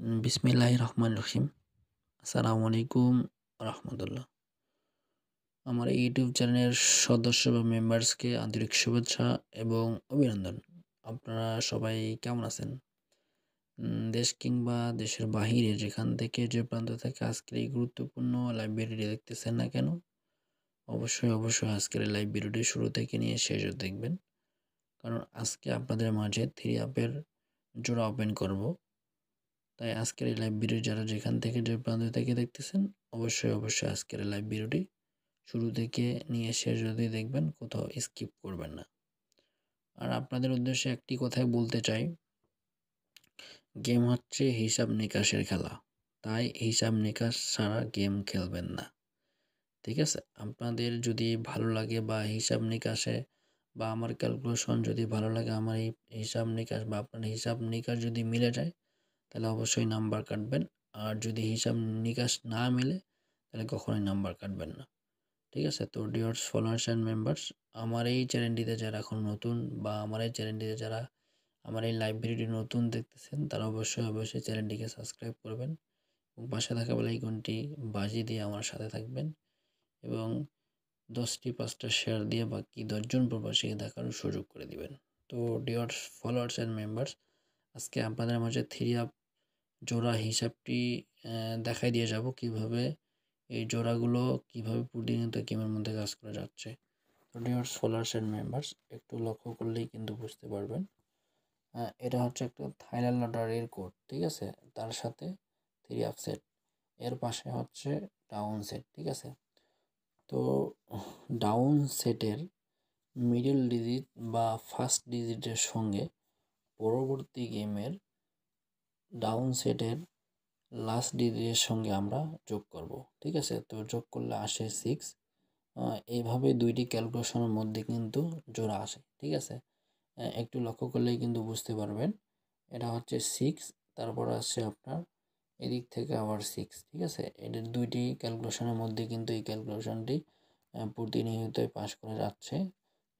বিসমিল্লাহির রহমানির রহিম। আসসালামু আলাইকুম রহমতুল্লাহ। আমার এই ইউটিউব চ্যানেলের সদস্য বা মেম্বার্সকে আন্তরিক শুভেচ্ছা এবং অভিনন্দন। আপনারা সবাই কেমন আছেন? দেশ কিংবা দেশের বাহিরে যেখান থেকে যে প্রান্ত থেকে আজকের এই গুরুত্বপূর্ণ লাইভ ভিডিওটি দেখতেছেন না কেন, অবশ্যই আজকের এই লাইভ ভিডিওটি শুরু থেকে নিয়ে শেষ দেখবেন, কারণ আজকে আপনাদের মাঝে 3 অ্যাপের জোড়া ওপেন করব। তাই আজকের এই লাইভ ভিডিও যারা যেখান থেকে যে প্রান্ত থেকে দেখতেছেন, অবশ্যই আজকের এই লাইভ ভিডিওটি শুরু থেকে নিয়ে শেষ অবধি দেখবেন, কোথাও স্কিপ করবেন না। আর আপনাদের উদ্দেশ্যে একটি কথাই বলতে চাই, গেম হচ্ছে হিসাব নিকাশের খেলা, তাই হিসাব নিকাশ ছাড়া গেম খেলবেন না, ঠিক আছে? আপনাদের যদি ভালো লাগে বা হিসাব নিকাশে বা আমার ক্যালকুলেশন যদি ভালো লাগে, আমার এই হিসাব নিকাশ বা আপনার হিসাব নিকাশ যদি মিলে যায়, তাহলে অবশ্যই নাম্বার কাটবেন। আর যদি হিসাব নিকাশ না মিলে, তাহলে কখনোই নাম্বার কাটবেন না, ঠিক আছে? তো ডিয়ার ফলোয়ার্স অ্যান্ড মেম্বার্স, আমার এই চ্যানেলটিতে যারা এখন নতুন বা আমার এই চ্যানেলটিতে যারা আমার এই লাইভ ভিডিওটি নতুন দেখতেছেন, তারা অবশ্যই চ্যানেলটিকে সাবস্ক্রাইব করবেন এবং পাশে থাকা বেল আইকনটি বাজিয়ে দিয়ে আমার সাথে থাকবেন এবং 10টি 5টা শেয়ার দিয়ে বাকি 10জন প্রবাসীকে দেখার সুযোগ করে দিবেন। তো ডিয়ার ফলোয়ার্স অ্যান্ড মেম্বার্স, আজকে আপনাদের মাঝে 3 অ্যাপ জোড়া হিসাবটি দেখাই দিয়ে যাব, কিভাবে এই জোড়াগুলো কিভাবে প্রতিনিয়ত গেমের মধ্যে কাজ করে যাচ্ছে। তো ডিয়ার ফলোয়ার্স অ্যান্ড মেম্বার্স, একটু লক্ষ্য করলেই কিন্তু বুঝতে পারবেন। এটা হচ্ছে একটা থাইল্যান্ড লটারির কোড, ঠিক আছে? তার সাথে 3 অ্যাপ সেট, এর পাশে হচ্ছে ডাউন সেট, ঠিক আছে? তো ডাউন সেটের মিডল ডিজিট বা ফার্স্ট ডিজিটের সঙ্গে পরবর্তী গেমের ডাউন সেটের লাস্ট ডিজিটের সঙ্গে আমরা যোগ করব, ঠিক আছে? তো যোগ করলে আসে 6। এইভাবে দুইটি ক্যালকুলেশনের মধ্যে কিন্তু জোড়া আসে, ঠিক আছে? একটু লক্ষ্য করলেই কিন্তু বুঝতে পারবেন। এটা হচ্ছে 6, তারপর আসছে আপনার এদিক থেকে আবার 6, ঠিক আছে? এদের দুইটি ক্যালকুলেশনের মধ্যে কিন্তু এই ক্যালকুলেশনটি প্রতিনিয়তই পাস করে যাচ্ছে।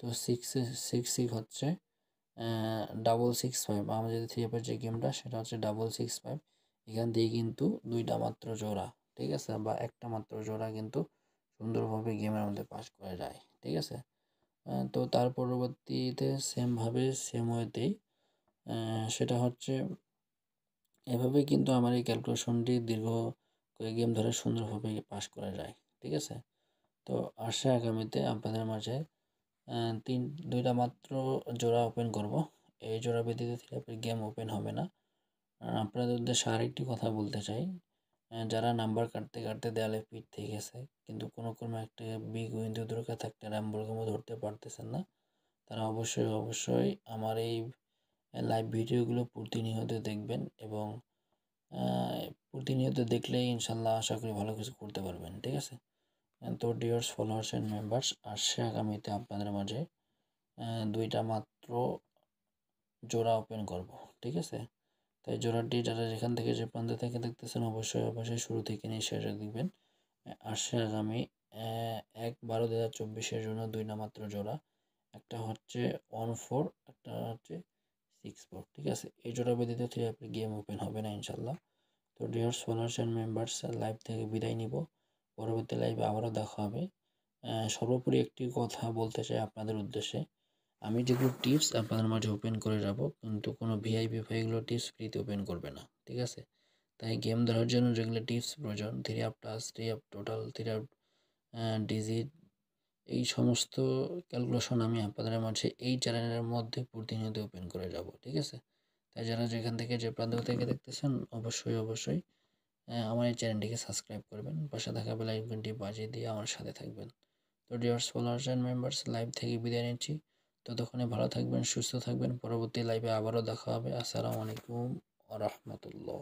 তো 6 হচ্ছে 665। আমাদের 3 অ্যাপের যে গেমটা, সেটা হচ্ছে 665। এখান থেকে কিন্তু দুইটা মাত্র জোড়া, ঠিক আছে, বা একটা মাত্র জোড়া কিন্তু সুন্দরভাবে গেমের মধ্যে পাস করে যায়, ঠিক আছে? তো তার পরবর্তীতে সেম ওয়েতেই সেটা হচ্ছে এভাবেই কিন্তু আমার এই ক্যালকুলেশনটি দীর্ঘ কয়েক গেম ধরে সুন্দরভাবে পাস করা যায়, ঠিক আছে? তো আসছে আগামীতে আপনাদের মাঝে দুইটা মাত্র জোড়া ওপেন করব। এই জোড়া ব্যতীত 3 অ্যাপের গেম ওপেন হবে না। আর আপনাদের উদ্দেশ্যে আরেকটি কথা বলতে চাই, যারা নাম্বার কাটতে দেয়ালে পিঠ থেকে গেছে, কিন্তু কোনো একটা বিগ উইন্ডো দরকার থাকতে র্যাম্বোর ধরতে পারতেছেন না, তারা অবশ্যই আমার এই লাইভ ভিডিওগুলো প্রতিনিয়ত দেখবেন এবং প্রতিনিয়ত দেখলেই ইনশাল্লাহ আশা করি ভালো কিছু করতে পারবেন, ঠিক আছে? তো ডিয়ার্স ফলোয়ার্স অ্যান্ড মেম্বার্স, আসছে আগামীতে আপনাদের মাঝে দুইটা মাত্র জোড়া ওপেন করব, ঠিক আছে? তাই জোড়াটি যারা যেখান থেকে যে প্রান্ত থেকে দেখতেছেন, অবশ্যই শুরু থেকে নিয়ে শেষে দেখবেন। আসছে আগামী 1/12/2024 জন্য দুইটা মাত্র জোড়া, একটা হচ্ছে 14, একটা হচ্ছে 64, ঠিক আছে? এই জোড়া ব্যতীত 3 অ্যাপের গেম ওপেন হবে না ইনশাল্লাহ। তো dear followers and members, live থেকে বিদায় নিব, পরবর্তী লাইভে আবারও দেখা হবে। সর্বোপরি একটি কথা বলতে চাই আপনাদের উদ্দেশ্যে, আমি যেগুলো টিপস আপনাদের মাঝে ওপেন করে যাব, কিন্তু কোনো ভিআইপি ফাইলগুলো টিপস ফ্রিতে ওপেন করবে না, ঠিক আছে? তাই গেম ধরার জন্য যেগুলো টিপস প্রয়োজন, 3 app touch, 3 app total, 3 app digit, এই সমস্ত ক্যালকুলেশন আমি আপনাদের মাঝে এই চ্যানেলের মধ্যে প্রতিনিয়ত ওপেন করে যাব, ঠিক আছে? তাই যারা যেখান থেকে যে প্রান্ত থেকে দেখতেছেন, অবশ্যই আমার এই চ্যানেলটিকে সাবস্ক্রাইব করবেন, পাশে থাকা বেল আইকনটি বাজিয়ে দিয়ে আমার সাথে থাকবেন। তো dears followers and members, live থেকে বিদায় নিচ্ছি। ততক্ষণে ভালো থাকবেন, সুস্থ থাকবেন। পরবর্তী লাইভে আবারও দেখা হবে। আসসালামু আলাইকুম ওয়া রাহমাতুল্লাহ।